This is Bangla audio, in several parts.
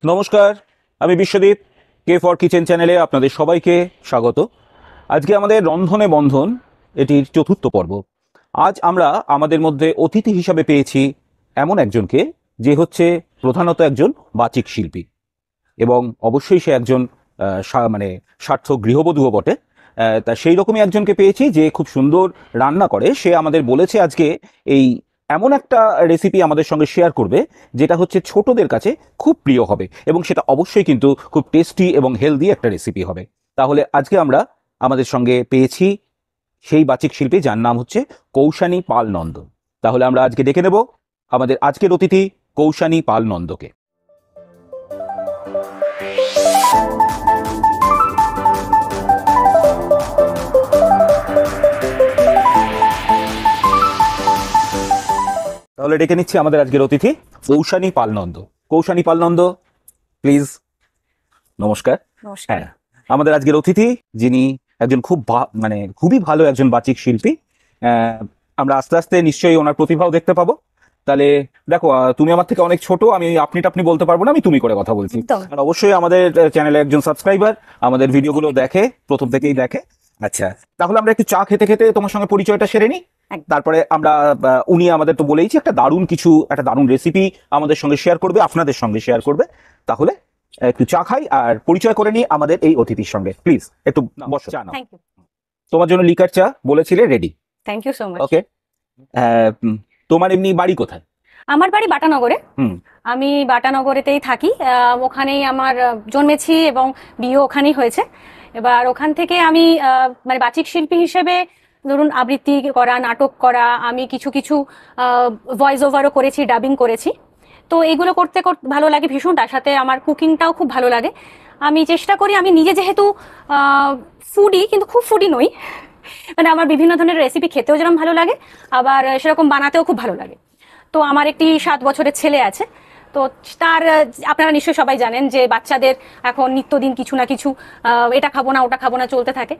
নমস্কার, আমি বিশ্বদীপ। কে ফর কিচেন চ্যানেলে আপনাদের সবাইকে স্বাগত। আজকে আমাদের রন্ধনে বন্ধন এটির চতুর্থ পর্ব। আজ আমরা আমাদের মধ্যে অতিথি হিসাবে পেয়েছি এমন একজনকে, যে হচ্ছে প্রধানত একজন বাচিক শিল্পী এবং অবশ্যই সে একজন মানে সার্থক গৃহবধূও বটে। তা সেই রকমই একজনকে পেয়েছি যে খুব সুন্দর রান্না করে। সে আমাদের বলেছে আজকে এই এমন একটা রেসিপি আমাদের সঙ্গে শেয়ার করবে, যেটা হচ্ছে ছোটদের কাছে খুব প্রিয় হবে এবং সেটা অবশ্যই কিন্তু খুব টেস্টি এবং হেলদি একটা রেসিপি হবে। তাহলে আজকে আমরা আমাদের সঙ্গে পেয়েছি সেই বাচিক শিল্পী, যার নাম হচ্ছে কৌশানী পাল নন্দ। তাহলে আমরা আজকে ডেকে নেব আমাদের আজকের অতিথি কৌশানী পাল নন্দকে। তাহলে ডেকে নিচ্ছি আমাদের আজকের অতিথি কৌশানী পাল নন্দ। কৌশানী পাল নন্দ, প্লিজ। নমস্কার। হ্যাঁ, আমাদের আজকের অতিথি, যিনি একজন মানে খুবই ভালো একজন বাচিক শিল্পী। আমরা আস্তে আস্তে নিশ্চয়ই ওনার প্রতিভাও দেখতে পাবো। তাহলে দেখো, তুমি আমার থেকে অনেক ছোট, আমি আপনি টাপনি বলতে পারবো না, আমি তুমি করে কথা বলছি। আর অবশ্যই আমাদের চ্যানেলে একজন সাবস্ক্রাইবার, আমাদের ভিডিওগুলো দেখে, প্রথম থেকেই দেখে। আচ্ছা, তাহলে আমরা একটু চা খেতে খেতে তোমার সঙ্গে পরিচয়টা সেরে নিই। তারপরে আমরা উনি আমাদের তো বলেইছি একটা দারুণ রেসিপি আমাদের সঙ্গে শেয়ার করবে, আপনাদের সঙ্গে শেয়ার করবে। তাহলে একটু চা খাই আর পরিচয় করে নিই আমাদের এই অতিথির সঙ্গে। প্লিজ একটু বসো। চা নাও। তোমার জন্য লিকার চা বলেছিলে, ready. Thank you so much. Okay. তোমার এমনি বাড়ি কোথায়? আমার বাড়ি বাটানগরে। আমি বাটানগরেতেই থাকি। ওখানেই আমার জন্মেছি এবং বিয়ে ওখানেই হয়েছে। এবার ওখান থেকে আমি মানে বাচিক শিল্পী হিসেবে ধরুন আবৃত্তি করা, নাটক করা, আমি কিছু কিছু ভয়েস ওভারও করেছি, ডাবিং করেছি। তো এগুলো করতে করতে ভালো লাগে ভীষণ। তার সাথে আমার কুকিংটাও খুব ভালো লাগে। আমি চেষ্টা করি, আমি নিজে যেহেতু ফুডি, কিন্তু খুব ফুডি নই, মানে আমার বিভিন্ন ধরনের রেসিপি খেতেও যেরকম ভালো লাগে, আবার সেরকম বানাতেও খুব ভালো লাগে। তো আমার একটি 7 বছরের ছেলে আছে। তো তার আপনারা নিশ্চয়ই সবাই জানেন যে বাচ্চাদের এখন নিত্যদিন কিছু না কিছু এটা খাবো না ওটা খাবো না চলতে থাকে।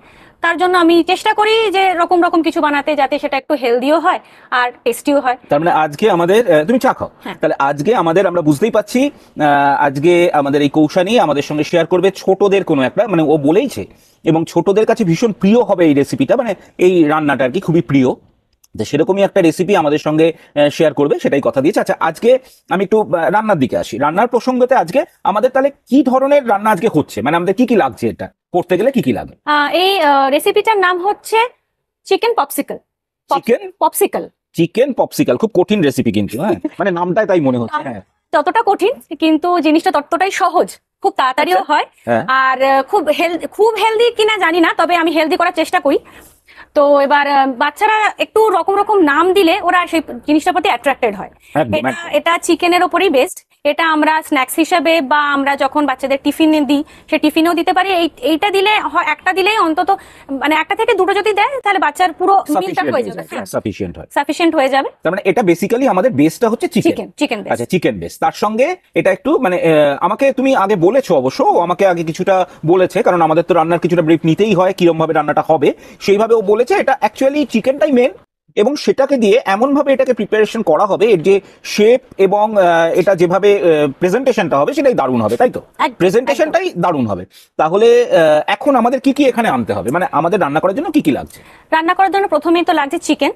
তার জন্য আমি চেষ্টা করি যে রকম রকম কিছু বানাতে, যাতে সেটা একটু হেলদিও হয় আর টেস্টিও হয়। তার মানে আজকে আমাদের, তুমি চা খাও। তাহলে আজকে আমাদের, আমরা বুঝতেই পাচ্ছি, আজকে আমাদের এই কৌশানী আমাদের সঙ্গে শেয়ার করবে ছোটদের কোনো একটা, মানে ও বলেইছে, এবং ছোটদের কাছে ভীষণ প্রিয় হবে এই রেসিপিটা, মানে এই রান্নাটা আর কি খুবই প্রিয়। সেরকমই একটা রেসিপি আমাদের সঙ্গে শেয়ার করবে, সেটাই কথা দিয়েছে। আচ্ছা, আজকে আমি একটু রান্নার দিকে আসি। রান্নার প্রসঙ্গতে আজকে আমাদের তাহলে কি ধরনের রান্না আজকে হচ্ছে, মানে আমাদের কি কি লাগছে, এটা করতে গেলে কি কি লাগে? এই রেসিপিটার নাম হচ্ছে চিকেন পপসিকল। চিকেন পপসিকল খুব কঠিন রেসিপি কিন্তু, হ্যাঁ, মানে নামটাই তাই মনে হচ্ছে। হ্যাঁ, ততটা কঠিন, কিন্তু জিনিসটা ততটাই সহজ, খুব তাড়াতাড়িও হয়। আর খুব হেলদি কিনা জানি না, তবে আমি হেলদি করার চেষ্টা করি। তো এবার বাচ্চারা একটু রকম রকম নাম দিলে ওরা সেই জিনিসটার প্রতি অ্যাট্রাক্টেড হয়। এটা চিকেনের ওপরেই বেস্ট। এটা আমরা স্ন্যাক্স হিসেবে বা আমরা যখন বাচ্চাদের টিফিনে দিই, সে টিফিনেও দিতে পারি। এইটা দিলে একটা দিলেই অন্তত, মানে একটা থেকে দুটো যদি দেয়, তাহলে বাচ্চার পুরো মিলটা হয়ে যাবে, সাফিসিয়েন্ট হয়ে যাবে। তার মানে এটা বেসিক্যালি আমাদের বেসটা হচ্ছে চিকেন। আচ্ছা, চিকেন বেস। তার সঙ্গে এটা একটু মানে আমাকে তুমি আগে বলেছো, অবশ্য আমাকে আগে কিছুটা বলেছে, কারণ আমাদের তো রান্নার কিছুটা ব্রিফ নিতেই হয়, কিরকম ভাবে রান্নাটা হবে সেইভাবে ও বলেছে। এটা অ্যাকচুয়ালি চিকেনটাই মেন, এবং সেটাকে দিয়ে এমন ভাবে এটাকে প্রিপারেশন করা হবে, এর যে শেপ এবং এটা যেভাবে প্রেজেন্টেশনটা হবে সেটাই দারুণ হবে, তাই তো? প্রেজেন্টেশনটাই দারুণ হবে। তাহলে এখন আমাদের কি কি এখানে আনতে হবে, মানে আমাদের রান্না করার জন্য কি কি লাগছে? রান্না করার জন্য প্রথমেই তো লাগছে চিকেন।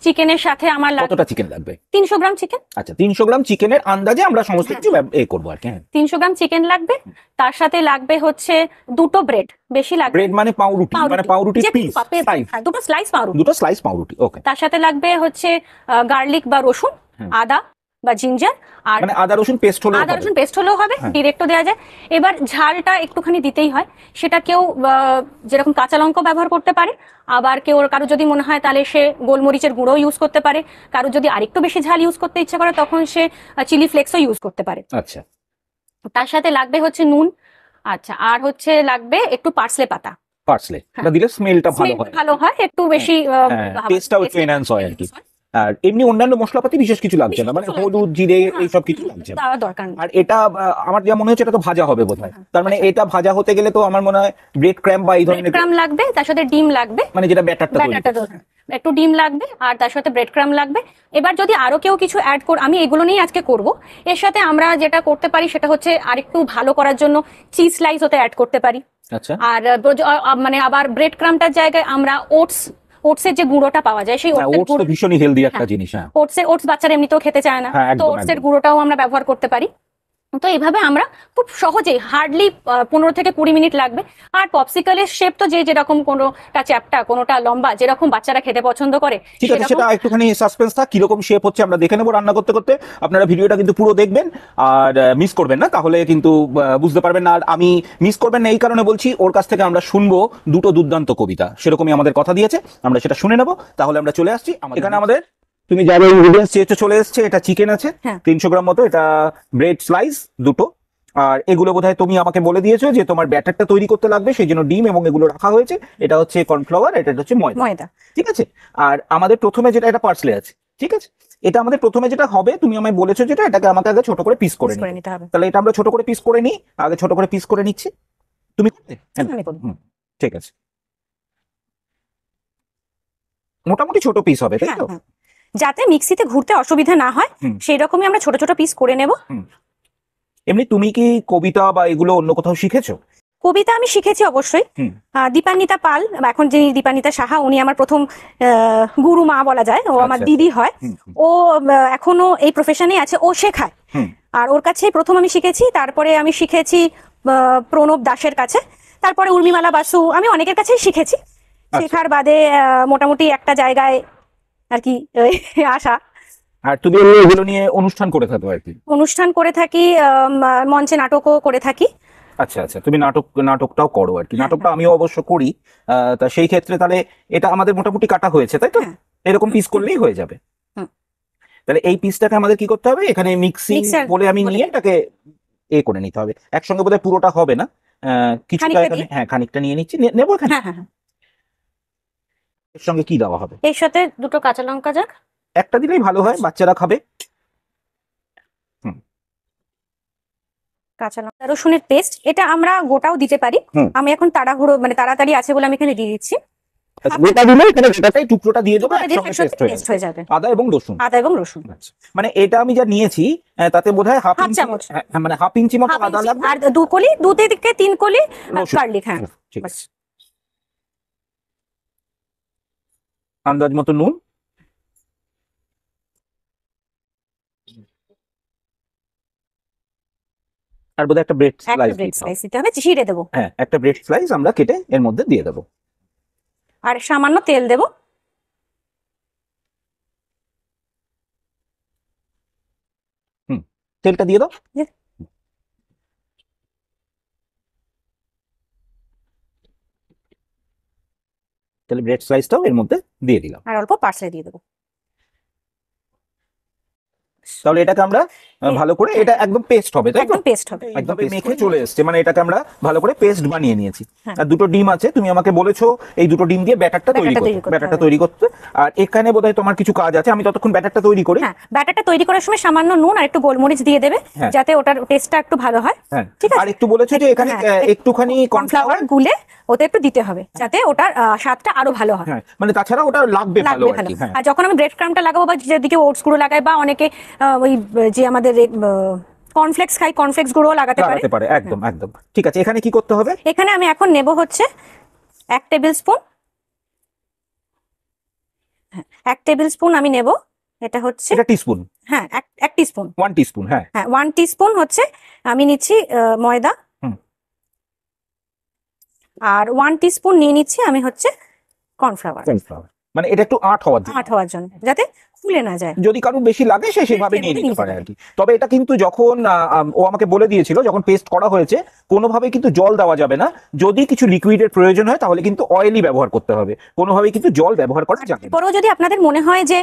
চিকেনের সাথে আমার কতটা চিকেন লাগবে? 300 গ্রাম চিকেন। আচ্ছা, 300 গ্রাম চিকেনের আন্দাজে আমরা সমস্ত কিছু করবো আর কি। 300 গ্রাম চিকেন লাগবে। তার সাথে লাগবে হচ্ছে দুটো ব্রেড, বেশি লাগবে। ব্রেড মানে পাউরুটি, মানে পাউরুটি পিস, দুটো স্লাইস পাউরুটি। দুটো স্লাইস পাউরুটি, ওকে। তার সাথে লাগবে হচ্ছে গার্লিক বা রসুন, আদা বা জিঞ্জার। আর মানে আদা রসুন পেস্ট হলেও হবে, ডিরেক্টও দেওয়া যায়। এবার ঝালটা একটুখানি দিতেই হয়। সেটা কেউ যেরকম কাঁচা লঙ্কা ব্যবহার করতে পারে, আবার কারো যদি মনে হয় তাহলে সে গোলমরিচের গুঁড়ো ইউজ করতে পারে। কারো যদি আরেকটু বেশি ঝাল ইউজ করতে ইচ্ছা করে, তখন সে চিলি ফ্লেক্সও ইউজ করতে পারে। আচ্ছা, তার সাথে লাগবে হচ্ছে নুন। আচ্ছা, আর হচ্ছে লাগবে একটু পার্সলে পাতা। পার্সলে এটা দিলে স্মেলটা ভালো হয়, একটু বেশি টেস্টটাও একটু এনহ্যান্স হয় আর কি। আর এমনি অন্যান্য মশলাপাতি বিশেষ কিছু লাগছে না, মানে হলুদ জিরে এইসব কিছু লাগছে না। তার দরকার নেই। আর এটা আমার যা মনে হচ্ছে এটা তো ভাজা হবে বোধহয়, তার মানে এটা ভাজা হতে গেলে তো আমার মনে হয় ব্রেড ক্র্যাম্প বা এই ব্রেড ধরনের ক্রাম লাগবে, তার সাথে ডিম লাগবে, মানে যেটা ব্যাটারটা তৈরি ব্যাটারটা একটু ডিম লাগবে, আর তার সাথে ব্রেড ক্রাম লাগবে। এবার যদি আরো কেউ কিছু অ্যাড আমি এগুলো নিয়েই আজকে করব। এর সাথে আমরা যেটা করতে পারি সেটা হচ্ছে আরেকটু ভালো করার জন্য চিজ স্লাইস ওতে অ্যাড করতে পারি। আচ্ছা, আর মানে আবার ব্রেড ক্রামটার জায়গায় আমরা ওটসের যে গুঁড়োটা পাওয়া যায় সেই ওটস তো ভীষণই হেলদি একটা জিনিস। হ্যাঁ, ওটস বাচ্চারা এমনিতেও খেতে চায় না, হ্যাঁ, তো একদম, ওটসের একদম। গুঁড়োটাও আমরা ব্যবহার করতে পারি। তো এইভাবে আমরা খুব সহজেই হার্ডলি 15 থেকে 20 মিনিট লাগবে। আর পপসিকলের শেপ তো যে যেরকম, কোনোটা চ্যাপ্টা কোনোটা লম্বা, যেরকম বাচ্চারা খেতে পছন্দ করে ঠিক আছে, সেরকম। সেটা একটুখানি সাসপেন্স থাক, কিরকম শেপ হচ্ছে আমরা দেখে নেবো রান্না করতে করতে। আপনারা ভিডিওটা কিন্তু পুরো দেখবেন আর মিস করবেন না, তাহলে কিন্তু বুঝতে পারবেন না। আর আমি মিস করবেন না এই কারণে বলছি, ওর কাছ থেকে আমরা শুনবো দুটো দুর্দান্ত কবিতা, সেরকমই আমাদের কথা দিয়েছে, আমরা সেটা শুনে নেবো। তাহলে আমরা চলে আসছি এখানে আমাদের, তুমি যাবে ইনগ্রেডিয়েন্টস চেয়েছো চলে এসছে। এটা চিকেন আছে হ্যাঁ। 300 গ্রাম মতো, এটা ব্রেড স্লাইস দুটো, আর এগুলো বোধহয় তুমি আমাকে বলে দিয়েছো যে তোমার ব্যাটারটা তৈরি করতে লাগবে, সেই জন্য ডিম এবং এগুলো রাখা হয়েছে। এটা হচ্ছে কর্নফ্লাওয়ার, এটা হচ্ছে ময়দা। ঠিক আছে। আর আমাদের প্রথমে যেটা, এটা পার্সলে আছে, ঠিক আছে। এটা আমাদের প্রথমে যেটা হবে, তুমি আমায় বলেছো যেটা, এটাকে আমাকে আগে ছোট করে পিস করে নিতে হবে। তাহলে এটা আমরা ছোট করে পিস করে নিই, আগে ছোট করে পিস করে নিচ্ছি। তুমি করবে? আমি করব। ঠিক আছে, মোটামুটি ছোট পিস হবে, তাই তো? যাতে মিক্সিতে ঘুরতে অসুবিধা না হয় সেই রকমই আমরা ছোট ছোট পিস করে নেব। এমনি তুমি কি কবিতা বা এগুলো অন্য কোথাও শিখেছো? কবিতা আমি শিখেছি অবশ্যই। দীপান্বিতা পাল, এখন যে দীপান্বিতা সাহা, উনি আমার প্রথম গুরু মা বলা যায়, ও আমার দিদি হয়। ও এখনো এই প্রফেশনে আছে, ও শেখায়। আর ওর কাছে প্রথম আমি শিখেছি, তারপরে আমি শিখেছি প্রণব দাসের কাছে, তারপরে উর্মিমালা বাসু, আমি অনেকের কাছেই শিখেছি। শেখার বাদে মোটামুটি একটা জায়গায় আর কি আসা। আর তুমি এগুলো নিয়ে অনুষ্ঠান করে থাকো আর কি? অনুষ্ঠান করে থাকি, মঞ্চে নাটকও করে থাকি। আচ্ছা আচ্ছা, তুমি নাটকটাও করো আর কি? নাটকটা আমিও অবশ্য করি। তা সেই ক্ষেত্রে তাহলে এটা আমাদের মোটামুটি কাটা হয়েছে, তাই তো? এরকম পিস করলেই হয়ে যাবে। তাহলে এই পিসটাকে আমাদের কি করতে হবে, এখানে মিক্সিং বলে আমি নিয়ে এটাকে করে নিতে হবে। একসঙ্গে বোধহয় পুরোটা হবে না, কিছুটা এখানে, হ্যাঁ খানিকটা নিয়ে নিচ্ছি, নেবো এখানে। এর সঙ্গে কি দেওয়া হবে? এর সাথে দুটো কাঁচা লঙ্কা যাক, একটা দিলেই ভালো হয়, বাচ্চারা খাবে। কাঁচা লঙ্কা, রসুনের পেস্ট, এটা আমরা গোটাও দিতে পারি। আমি এখন তাড়াহুড়ো, মানে তাড়াতাড়ি আছে বলে আমি এখানে দিয়ে দিচ্ছি। গোটা দিলে এখানে গোটাটাই টুকরোটা দিয়ে দেবো, একসঙ্গে পেস্ট হয়ে যাবে। আদা এবং রসুন, মানে এটা আমি যা নিয়েছি তাতে বোধহয় হাফ চামচ, মানে হাফ ইঞ্চি মতো আদা লাগবে, আর 2 থেকে 3 কলি গার্লিক। হ্যাঁ, ঠিক আছে। আন্দাজ মতো নুন, আর বোধহয় একটা ব্রেড স্লাইস দিতে হবে, ছিঁড়ে দেবো। হ্যাঁ, একটা ব্রেড স্লাইস আমরা কেটে এর মধ্যে দিয়ে দেবো, আর সামান্য তেল দেবো। তেলটা দিয়ে দাও। তাহলে ব্রেড স্লাইসটাও এর মধ্যে দিয়ে দিলাম, আর অল্প পার্সলে দিয়ে দেবো। তাহলে এটাকে আমরা ভালো করে, এটা একদম পেস্ট হবে, তাই তো? একদম পেস্ট হবে, একদম মেখে চলে এসেছে, মানে এটাকে আমরা ভালো করে পেস্ট বানিয়ে নিয়েছি। আর দুটো ডিম আছে, তুমি আমাকে বলেছো এই দুটো ডিম দিয়ে ব্যাটারটা তৈরি করতে। আর এখানে বোধহয় তোমার কিছু কাজ আছে, আমি ততক্ষণ ব্যাটারটা তৈরি করি। হ্যাঁ, ব্যাটারটা তৈরি করার সময় সামান্য নুন আর একটু গোলমরিচ দিয়ে দেবে, যাতে ওটার টেস্টটা একটু ভালো হয়। ঠিক আছে। আর একটু বলেছো যে এখানে একটুখানি কর্নফ্লাওয়ার গুলে ওতে একটু দিতে হবে, যাতে ওটার স্বাদটা আরো ভালো হয়। মানে তাছাড়া ওটা লাগবে ভালো আর কি। আর যখন আমি ব্রেড ক্রামটা লাগাবো, বা যেদিকে ওটস গুঁড়ো লাগাই, বা অনেকে ওই যে আমাদের কর্নফ্লেক্স খাই, কর্নফ্লেক্স গুঁড়ো লাগাতে পারে। একদম একদম ঠিক আছে। এখানে কি করতে হবে? এখানে আমি এখন নেব হচ্ছে 1 টেবিল স্পুন। 1 টেবিল স্পুন আমি নেব, এটা হচ্ছে, এটা টিস্পুন? হ্যাঁ, 1 টিস্পুন, 1 টিস্পুন। হ্যাঁ, 1 টিস্পুন হচ্ছে আমি নিচ্ছি ময়দা। আর 1 টিস্পুন নিয়ে নিচ্ছি আমি হচ্ছে কর্নফ্লাওয়ার, মানে এটা একটু আট হওয়ার জন্য, যাতে ফুলে না যায়। যদি কারো বেশি লাগে সে সেভাবে নিয়ে নিতে পারে আর কি। তবে এটা কিন্তু যখন ও আমাকে বলে দিয়েছিল, যখন পেস্ট করা হয়েছে, কোনোভাবে কিন্তু জল দেওয়া যাবে না। যদি কিছু লিকুইডের প্রয়োজন হয় তাহলে কিন্তু অয়েলই ব্যবহার করতে হবে, কোনোভাবে কিন্তু জল ব্যবহার করা যাবে না। পরেও যদি আপনাদের মনে হয় যে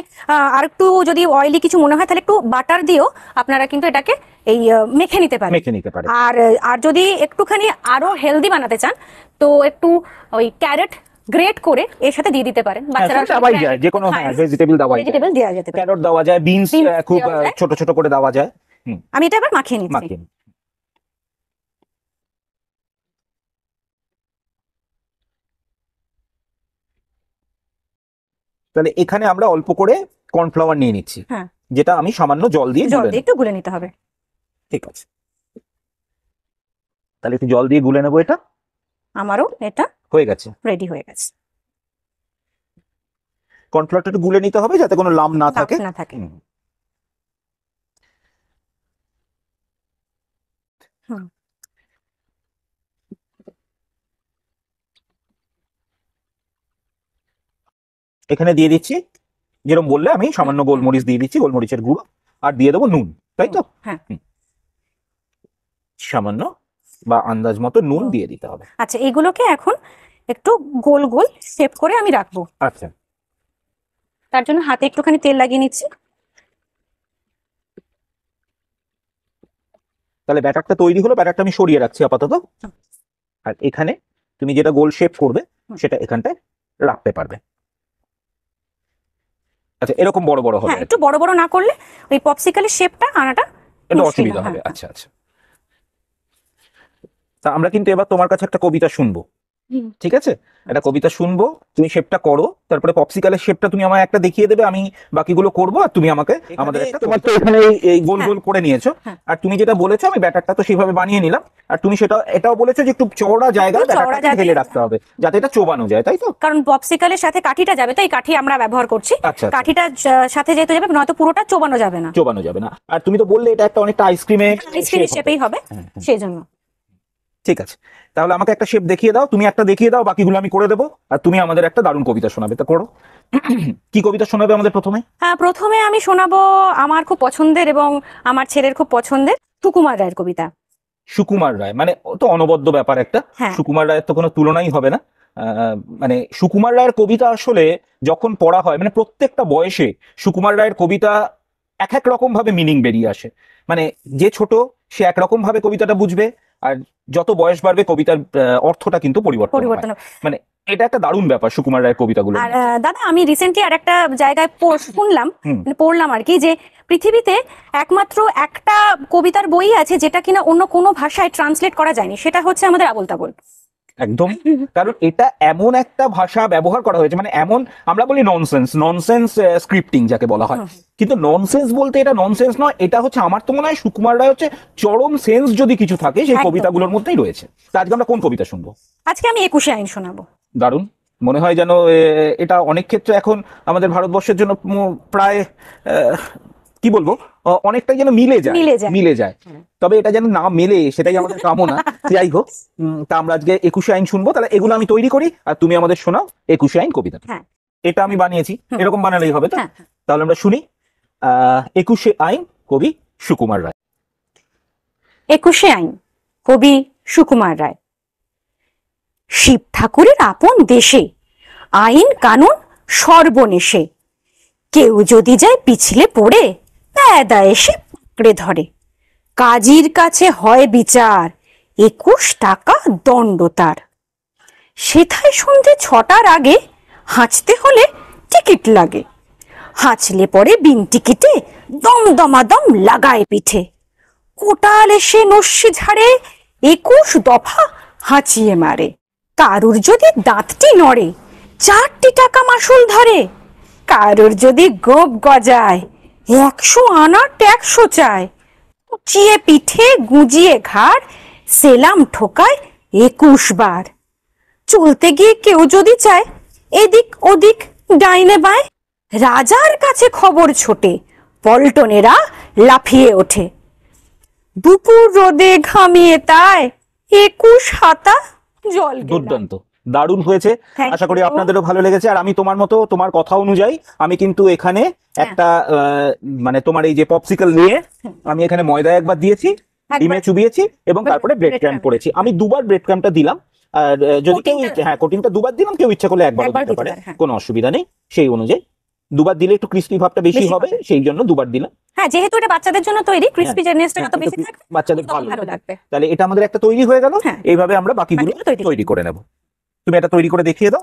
আর একটু যদি অয়েলি কিছু মনে হয়, তাহলে একটু বাটার দিও আপনারা কিন্তু এটাকে এই মেখে নিতে পারেন। আর যদি একটুখানি আরো হেলদি বানাতে চান, তো একটু ওই ক্যারট গ্রেট করে এর সাথে দিয়ে দিতে পারেন, বাচ্চারা দেওয়াই যায়, যে কোনো ভেজিটেবল দেওয়া যায়, ভেজিটেবল দেওয়া যেতে পারে, ক্যারট দেওয়া যায়, বিনস খুব ছোট ছোট করে দেওয়া যায়। আমি এটা আবার মাখিয়ে নিচ্ছি। তাহলে এখানে আমরা অল্প করে কর্নফ্লাওয়ার নিয়ে নিচ্ছি, হ্যাঁ, যেটা আমি সামান্য জল দিয়ে একটু গুলে নিতে হবে। ঠিক আছে, তাহলে একটু জল দিয়ে গুলে নেবো। এটা আমারও এটা হয়ে গেছে, রেডি হয়ে গেছে। কর্নফ্লাওয়ারটা একটু গুলে নিতে হবে যাতে কোনো লাম না থাকে। এখানে দিয়ে দিচ্ছি, যেরকম বললে আমি সামান্য গোলমরিচ দিয়ে দিচ্ছি, গোলমরিচের গুঁড়ো, আর দিয়ে দেবো নুন, তাই তো? সামান্য বা আন্দাজ মতো নুন দিয়ে দিতে হবে। আচ্ছা, এগুলোকে এখন একটু গোল গোল শেপ করে আমি রাখবো। আচ্ছা, তার জন্য হাতে একটুখানি তেল লাগিয়ে নিচ্ছি। তাহলে ব্যাটারটা তৈরি হলো, ব্যাটারটা আমি সরিয়ে রাখছি আপাতত। আর এখানে তুমি যেটা গোল শেপ করবে সেটা এখানটায় রাখতে পারবে। আচ্ছা, এরকম বড় বড় হবে, একটু বড় বড় না করলে ওই পপসিকলের শেপটা আনাটা একটু অসুবিধা হবে। আচ্ছা আচ্ছা, তা আমরা কিন্তু এবার তোমার কাছে একটা কবিতা শুনবো, ঠিক আছে? একটা কবিতা শুনবো, তুমি শেপটা করো, তারপরে পপসিকালের শেপটা তুমি আমায় একটা দেখিয়ে দেবে, আমি বাকিগুলো করবো, আর তুমি আমাকে আমাদের একটা, তোমার তো এখানে এই গোল গোল করে নিয়েছো, আর তুমি যেটা বলেছো আমি ব্যাটারটা তো সেইভাবে বানিয়ে নিলাম, আর তুমি সেটা এটাও বলেছো যে একটু চওড়া জায়গায় ব্যাটারটা ঢেলে রাখতে হবে যাতে এটা চোবানো যায়, তাই তো? কারণ পপসিকলের সাথে কাঠিটা যাবে, তো এই কাঠি আমরা ব্যবহার করছি। কাঠিটা সাথে যেতে যাবে, নয়তো পুরোটা চোবানো যাবে না। চোবানো যাবে না। আর তুমি তো বললে এটা একটা অনেকটা আইসক্রিমের শেপেই হবে, সেই জন্য। ঠিক আছে, তাহলে আমাকে একটা শেপ দেখিয়ে দাও, তুমি একটা দেখিয়ে দাও, বাকিগুলো আমি করে দেবো, আর তুমি আমাদের একটা দারুণ কবিতা শোনাবে। তা করো, কি কবিতা শোনাবে আমাদের প্রথমে? হ্যাঁ, প্রথমে আমি শোনাবো আমার খুব পছন্দের এবং আমার ছেলের খুব পছন্দের সুকুমার রায়ের কবিতা। সুকুমার রায় মানে তো অনবদ্য ব্যাপার একটা, সুকুমার রায়ের তো কোনো তুলনাই হবে না। মানে সুকুমার রায়ের কবিতা আসলে যখন পড়া হয়, মানে প্রত্যেকটা বয়সে সুকুমার রায়ের কবিতা এক এক রকম ভাবে মিনিং বেরিয়ে আসে। মানে যে ছোট সে একরকম ভাবে কবিতাটা বুঝবে, আর যত বয়স বাড়বে কবিতার অর্থটা কিন্তু পরিবর্তন হয়। মানে এটা একটা দারুণ ব্যাপার সুকুমার রায়ের কবিতাগুলো। আর দাদা, আমি রিসেন্টলি আর একটা জায়গায় শুনলাম, পড়লাম আর কি, যে পৃথিবীতে একমাত্র একটা কবিতার বই আছে যেটা কিনা অন্য কোনো ভাষায় ট্রান্সলেট করা যায়নি, সেটা হচ্ছে আমাদের আবোল তাবোল। একদম, কারণ এটা এমন একটা ভাষা ব্যবহার করা হয়েছে, মানে এমন আমরা বলি ননসেন্স স্ক্রিপ্টিং যাকে বলা হয়, কিন্তু ননসেন্স বলতে এটা ননসেন্স নয়, এটা হচ্ছে আমার তো মনে হয় সুকুমার রায় হচ্ছে চরম সেন্স যদি কিছু থাকে সেই কবিতাগুলোর মধ্যেই রয়েছে। আজকে আমরা কোন কবিতা শুনবো? আজকে আমি 21 আইন শোনাবো। দারুণ, মনে হয় যেন এটা অনেক ক্ষেত্রে এখন আমাদের ভারতবর্ষের জন্য প্রায় কি বলবো, অনেকটাই যেন মিলে যায়। তবে এটা যেন না মেলে সেটাই আমাদের কামনা। যাই হোক, তা আমরা আজকে 21 আইন শুনবো। তাহলে এগুলো আমি তৈরি করি আর তুমি আমাদের শোনাও 21 আইন কবিতা। এটা আমি বানিয়েছি, এরকম বানালেই হবে তো? তাহলে আমরা শুনি 21 আইন, কবি সুকুমার রায়। 21 আইন, কবি সুকুমার রায়। শিব ঠাকুরের আপন দেশে আইন কানুন সর্বনেশে, কেউ যদি যায় পিছলে পড়ে প্যাদা এসে পকড়ে ধরে। কাজীর কাছে হয় বিচার, 21 টাকা দণ্ড তার। সেথায় সন্ধে 6টার আগে হাঁচতে হলে টিকিট লাগে, হাঁচলে পরে বিন টিকিটে দমদমাদম লাগায় পিঠে। কোটাল এসে নস্যি ঝাড়ে 21 দফা হাঁচিয়ে মারে। কারুর যদি দাঁতটি নড়ে 4টি টাকা মাসুল ধরে। কারুর যদি গোপ গজায় 100 আনা ট্যাক্স চায়। উঁচিয়ে পিঠে গুঁজিয়ে ঘাড় সেলাম ঠোকায় 21 বার। চলতে গিয়ে কেউ যদি চায় এদিক ওদিক ডাইনে বায়, রাজার কাছে খবর ছোটে পল্টনেরা লাফিয়ে ওঠে। দুপুর রোদে ঘামিয়ে তাই 21 হাতা জল। দুর্দান্ত, দারুণ হয়েছে, আশা করি আপনাদেরও ভালো লেগেছে। আর আমি তোমার মতো তোমার কথা অনুযায়ী আমি কিন্তু এখানে একটা মানে তোমার এই যে পপসিকল নিয়ে আমি এখানে ময়দা একবার দিয়েছি, ডিমে চুবিয়েছি এবং তারপরে ব্রেড ক্রাম্ব করেছি। আমি দুবার ব্রেড ক্রাম্বটা দিলাম, আর যদি কেউ কোটিংটা দুবার দিলাম, কেউ ইচ্ছা করলে একবার দিতে পারে, কোনো অসুবিধা নেই। সেই অনুযায়ী দুবার দিলে একটু ক্রিস্পি ভাবটা বেশি হবে, সেই জন্য দুবার দিলাম। হ্যাঁ, যেহেতু এটা বাচ্চাদের জন্য তৈরি, ক্রিস্পি জেনেসটা যত বেশি থাকবে বাচ্চাদের ভালো লাগবে। তাহলে এটা আমাদের একটা তৈরি হয়ে গেল। এইভাবে আমরা বাকিগুলো তৈরি করে নেব। তুমি এটা তৈরি করে দেখিয়ে দাও।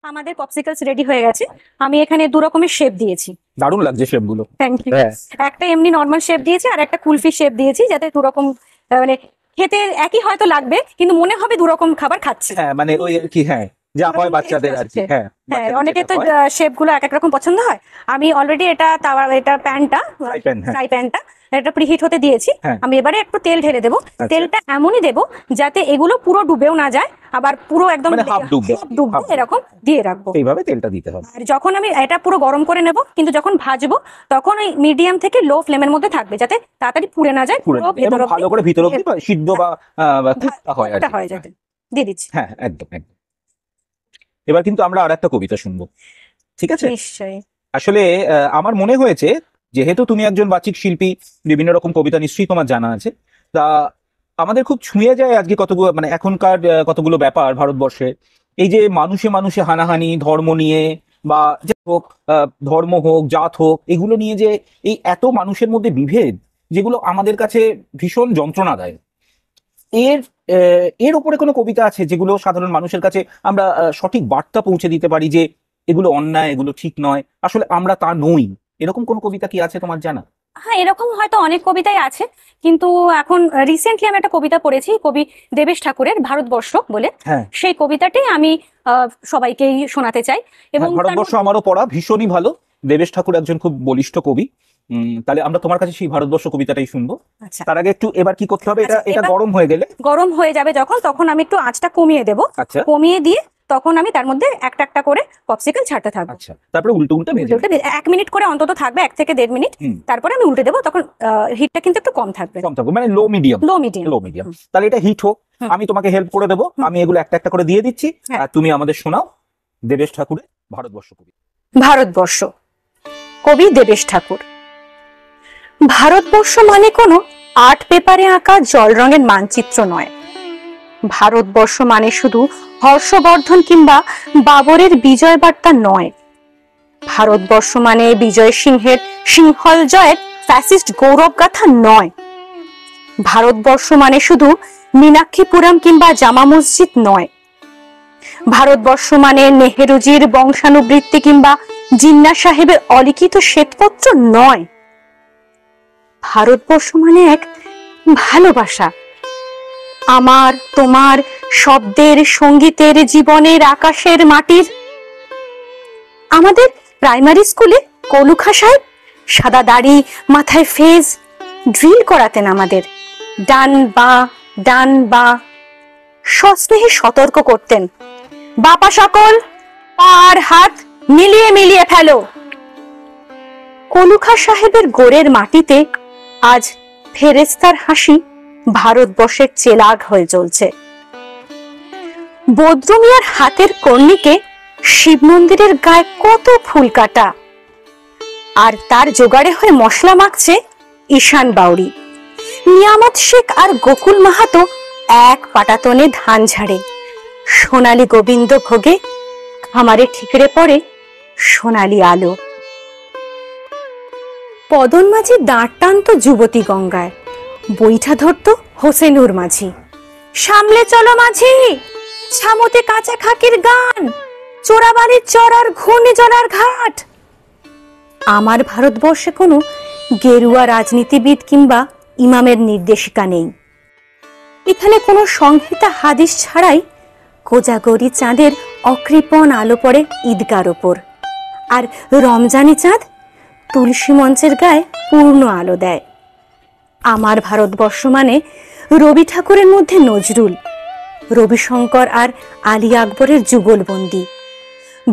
আমাদের পপসিকলস রেডি হয়ে গেছে। আমি এখানে দু রকমের শেপ দিয়েছি। দারুণ লাগছে শেপগুলো। Thank you. হ্যাঁ। একটা এমনি নর্মাল শেপ দিয়েছি আর একটা কুলফি শেপ দিয়েছি, যাতে দু রকম মানে খেতে একই হয়তো লাগবে কিন্তু মনে হবে দু রকম খাবার খাচ্ছি। হ্যাঁ, মানে ওই আর কি, হ্যাঁ, যা হয় বাচ্চাদের আর কি। হ্যাঁ, হ্যাঁ, বাচ্চাদের অনেকে যেটা তো হয়। শেপ গুলো এক এক রকম পছন্দ হয়। আমি অলরেডি এটা এটা প্যানটা ফ্রাই প্যান, হ্যাঁ। ফ্রাই প্যানটা এটা প্রিহিট হতে দিয়েছি। হ্যাঁ। আমি এবারে একটু তেল ঢেলে দেবো। আচ্ছা। তেলটা এমনই দেবো যাতে এগুলো পুরো ডুবেও না যায়, আবার পুরো একদম মানে হাফ ডুববে। ডুববে হাফ এরকম দিয়ে রাখবো। এইভাবে তেলটা দিতে হবে। আর যখন আমি এটা পুরো গরম করে নেব, কিন্তু যখন ভাজবো তখন ওই মিডিয়াম থেকে লো ফ্লেমের মধ্যে থাকবে, যাতে তাড়াতাড়ি পুড়ে না যায়, পুরো পুরো ভেতর এবং ভালো করে ভিতর অব্দি সিদ্ধ বা কুকটা হয় আর ওটা কি। হয়ে যাবে। দিয়ে দিচ্ছি। হ্যাঁ, একদম একদম। এবার কিন্তু আমরা আর একটা কবিতা শুনবো, ঠিক আছে? নিশ্চয়ই। আসলে আমার মনে হয়েছে, যেহেতু তুমি একজন বাচিক শিল্পী, বিভিন্ন রকম কবিতা নিশ্চয়ই তোমার জানা আছে, তা আমাদের খুব ছুঁয়ে যায় আজকে কতগুলো, মানে এখনকার কতগুলো ব্যাপার ভারতবর্ষে। এই যে মানুষে মানুষে হানাহানি, ধর্ম নিয়ে বা যে হোক, ধর্ম হোক, জাত হোক, এগুলো নিয়ে যে এই এত মানুষের মধ্যে বিভেদ, যেগুলো আমাদের কাছে ভীষণ যন্ত্রণা দেয়। এর এর উপরে কোনো কবিতা আছে যেগুলো সাধারণ মানুষের কাছে আমরা সঠিক বার্তা পৌঁছে দিতে পারি যে এগুলো অন্যায়, এগুলো ঠিক নয়, আসলে আমরা তা নই? এরকম কোন কবিতা কি আছে তোমার জানা? হ্যাঁ, এরকম হয়তো অনেক কবিতাই আছে, কিন্তু এখন রিসেন্টলি আমি একটা কবিতা পড়েছি কবি দেবেশ ঠাকুরের, ভারতবর্ষ বলে। হ্যাঁ। সেই কবিতাটি আমি সবাইকেই শোনাতে চাই। এবং হ্যাঁ, ভারতবর্ষ আমারও পড়া, ভীষণই ভালো। দেবেশ ঠাকুর একজন খুব বলিষ্ঠ কবি। তাহলে আমরা তোমার কাছে সেই ভারতবর্ষ কবিতাটাই শুনবো। আচ্ছা, তার আগে একটু এবার কি করতে হবে, এটা আচ্ছা, এটা এবার গরম হয়ে গেলে? গরম হয়ে যাবে যখন, তখন আমি একটু আঁচটা কমিয়ে দেব। আচ্ছা কমিয়ে দিয়ে তখন আমি তার মধ্যে একটা একটা করে পপসিকল ছাড়তে থাকবো। আচ্ছা, তারপরে উল্টো উল্টো ভেজে উল্টে 1 মিনিট করে অন্তত থাকবে, 1 থেকে 1.5 মিনিট। হুম। তারপরে আমি উল্টে দেবো, তখন হিটটা কিন্তু একটু কম থাকবে, কম থাকবে, মানে লো মিডিয়াম। লো মিডিয়াম। লো মিডিয়াম। তাহলে এটা হিট হোক, হুম। আমি তোমাকে হেল্প করে দেবো। আমি এগুলো একটা একটা করে দিয়ে দিচ্ছি, হ্যাঁ। আর তুমি আমাদের শোনাও দেবেশ ঠাকুরের ভারতবর্ষ কবি। ভারতবর্ষ, কবি দেবেশ ঠাকুর। ভারতবর্ষ মানে কোনো আর্ট পেপারে আঁকা জল রঙের মানচিত্র নয়। ভারতবর্ষ মানে শুধু হর্ষবর্ধন কিংবা বাবরের বিজয় বার্তা নয়। ভারতবর্ষ মানে বিজয় সিংহের সিংহল জয়ের ফ্যাসিস্ট গৌরব গাথা নয়। ভারতবর্ষ মানে শুধু মীনাক্ষীপুরম কিংবা জামা মসজিদ নয়। ভারতবর্ষ মানে নেহেরুজির বংশানুবৃত্তি কিংবা জিন্না সাহেবের অলিখিত শ্বেতপত্র নয়। ভারতবর্ষ মানে এক ভালোবাসা, আমার তোমার, শব্দের, সঙ্গীতের, জীবনের, আকাশের, মাটির। আমাদের প্রাইমারি স্কুলে কলুখা সাহেব সাদা দাড়ি, মাথায় ফেজ, ড্রিল করাতেন আমাদের। ডান বা ডান বা, সস্নেহে সতর্ক করতেন, বাপা সকল পার হাত মিলিয়ে মিলিয়ে ফেলো। কলুখা সাহেবের গোড়ের মাটিতে আজ ফেরেস্তার হাসি ভারতবর্ষের চেলাগ হয়ে চলছে। বদ্রমিয়ার হাতের কর্ণিকে শিব মন্দিরের গায়ে কত ফুল কাটা, আর তার জোগাড়ে হয়ে মশলা মাখছে ঈশান বাউরি। নিয়ামত শেখ আর গোকুল মাহাতো এক পাটাতনে ধান ঝাড়ে। সোনালী গোবিন্দ ভোগে খামারে ঠিকরে পড়ে সোনালী আলো। পদন মাঝি দাঁড় টানতো যুবতী গঙ্গায়, বৈঠা ধরতো হোসেনুর মাঝি। সামলে চলো মাঝি, ছামতে কাঁচা খাকির গান, চোরাবাড়ির চড়ার ঘূর্ণি জলার ঘাট। আমার ভারতবর্ষে কোনো গেরুয়া রাজনীতিবিদ কিংবা ইমামের নির্দেশিকা নেই। এখানে কোনো সংহিতা হাদিস ছাড়াই কোজাগরি চাঁদের অকৃপণ আলো পড়ে ঈদগার ওপর, আর রমজানি চাঁদ তুলসী মঞ্চের গায়ে পূর্ণ আলো দেয়। আমার ভারতবর্ষ মানে রবি ঠাকুরের মধ্যে নজরুল, রবিশঙ্কর আর আলী আকবরের যুগলবন্দি,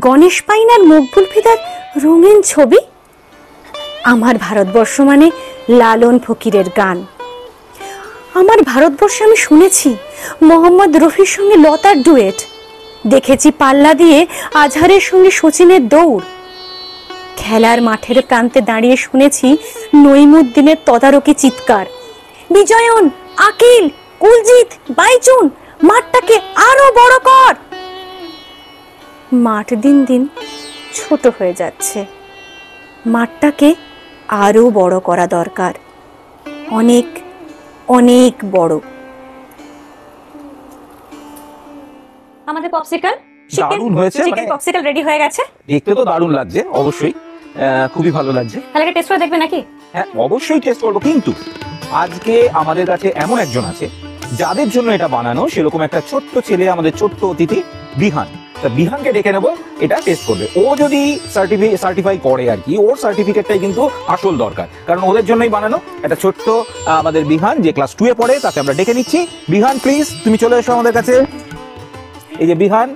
গণেশ পাইন আর মকবুল ফিদার রঙিন ছবি। আমার ভারতবর্ষ মানে লালন ফকিরের গান। আমার ভারতবর্ষে আমি শুনেছি মোহাম্মদ রফির সঙ্গে লতার ডুয়েট, দেখেছি পাল্লা দিয়ে আজহারের সঙ্গে সচিনের দৌড়। খেলার মাঠের প্রান্তে দাঁড়িয়ে শুনেছি নইমুদ্দিনের তদারকি চিৎকার, বিজয়ন, আকিল, কুলজিৎ, বাইচুন, মাঠটাকে আরো বড় কর। মাঠ দিন দিন ছোট হয়ে যাচ্ছে, মাঠটাকে আরো বড় করা দরকার, অনেক অনেক বড়। আমাদের পপসিকল দারুণ হয়েছে, চিকেন মানে পপসিকল রেডি হয়ে গেছে। দেখতে তো দারুণ লাগছে, অবশ্যই খুবই ভালো লাগছে। তাহলে এটা টেস্ট করে দেখবে নাকি? হ্যাঁ অবশ্যই টেস্ট করবো, কিন্তু আজকে আমাদের কাছে এমন একজন আছে যাদের জন্য এটা বানানো, সেরকম একটা ছোট্ট ছেলে, আমাদের ছোট্ট অতিথি বিহান। তা বিহানকে ডেকে নেবো, এটা টেস্ট করবে। ও যদি সার্টিফাই করে আর কি, ওর সার্টিফিকেটটাই কিন্তু আসল দরকার, কারণ ওদের জন্যই বানানো। একটা ছোট্ট আমাদের বিহান যে ক্লাস 2 এ পড়ে, তাকে আমরা ডেকে নিচ্ছি। বিহান প্লিজ তুমি চলে এসো আমাদের কাছে। এই যে বিহান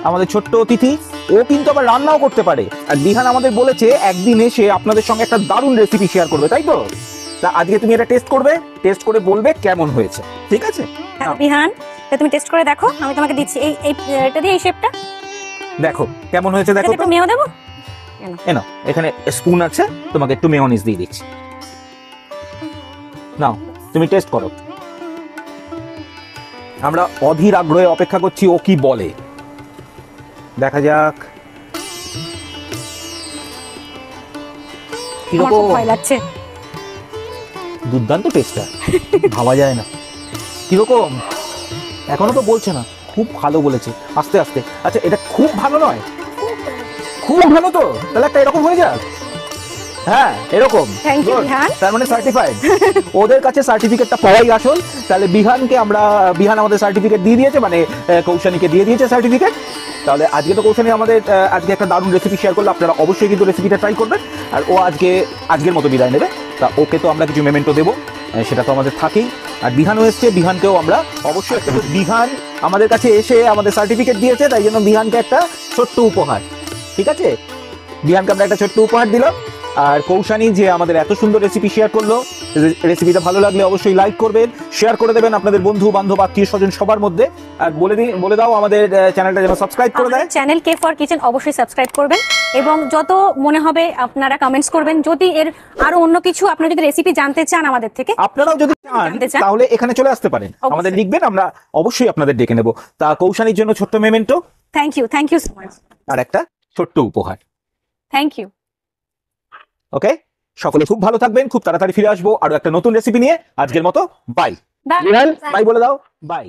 আমাদের ছোট্ট অতিথি, ও কিন্তু আবার রান্নাও করতে পারে। আর বিহান আমাদের বলেছে একদিন এসে আপনাদের সঙ্গে একটা দারুণ রেসিপি শেয়ার করবে, তাই তো? তা আজকে তুমি এটা টেস্ট করবে, টেস্ট করে বলবে কেমন হয়েছে, ঠিক আছে? হ্যাঁ, বিহান তুমি টেস্ট করে দেখো, আমি তোমাকে দিচ্ছি এই এটা দিয়ে এই শেপটা দেখো কেমন হয়েছে, দেখো তো। একটু মেও দেবো। এনো এখানে স্পুন আছে, তোমাকে একটু মেয়োনিজ দিয়ে দিচ্ছি। নাও তুমি টেস্ট করো। আমরা অধীর আগ্রহে অপেক্ষা করছি ও কি বলে, দেখা যাক। আমার কিরকম? খুব ভয় লাগছে। দুর্দান্ত টেস্টটা, ভাবা যায় না। কিরকম? এখনো তো বলছে না, খুব ভালো বলেছে, আস্তে আস্তে। আচ্ছা এটা খুব ভালো নয়, খুব ভালো তো, তাহলে একটা এরকম হয়ে যাক। হ্যাঁ এরকম। Thank you, Good. বিহান। তার মানে সার্টিফাইড। ওদের কাছে সার্টিফিকেটটা পাওয়াই আসল। তাহলে বিহানকে আমরা, বিহান আমাদের সার্টিফিকেট দিয়ে দিয়েছে, মানে কৌশানীকে দিয়ে দিয়েছে সার্টিফিকেট। তাহলে আজকে তো কৌশানী আমাদের আজকে একটা দারুণ রেসিপি শেয়ার করলো, আপনারা অবশ্যই কিন্তু রেসিপিটা ট্রাই করবেন। আর ও আজকের মতো বিদায় নেবে। তা ওকে তো আমরা কিছু মেমেন্টো দেবো, সেটা তো আমাদের থাকেই। আর বিহানও এসছে, বিহানকেও আমরা অবশ্যই একটা, বিহান আমাদের কাছে এসে আমাদের সার্টিফিকেট দিয়েছে, তাই জন্য বিহানকে একটা ছোট্ট উপহার, ঠিক আছে? বিহানকে আমরা একটা ছোট্ট উপহার দিলাম। আর কৌশানী যে আমাদের এত সুন্দর রেসিপি শেয়ার করলো, রেসিপিটা ভালো লাগলে অবশ্যই লাইক করবেন, শেয়ার করে দেবেন আপনাদের বন্ধু বান্ধব আত্মীয় স্বজন সবার মধ্যে। আর বলে দাও আমাদের চ্যানেলটা যেন সাবস্ক্রাইব করে দেয়। চ্যানেল কে ফর কিচেন অবশ্যই সাবস্ক্রাইব করবেন, এবং যত মনে হবে আপনারা কমেন্টস করবেন। যদি এর আরো অন্য কিছু আপনারা যদি রেসিপি জানতে চান আমাদের থেকে, আপনারাও যদি চান জানতে চান, তাহলে এখানে চলে আসতে পারেন, অবশ্যই। আমাদের লিখবেন, আমরা অবশ্যই আপনাদের ডেকে নেব। তা কৌশানীর জন্য ছোট্ট memento thank you so much, আর একটা ছোট্ট উপহার। Thank you. ওকে, সকলে খুব ভালো থাকবেন, খুব তাড়াতাড়ি ফিরে আসবো আরো একটা নতুন রেসিপি নিয়ে। আজকের মতো বাই। বাই। বাই বলে দাও, বাই।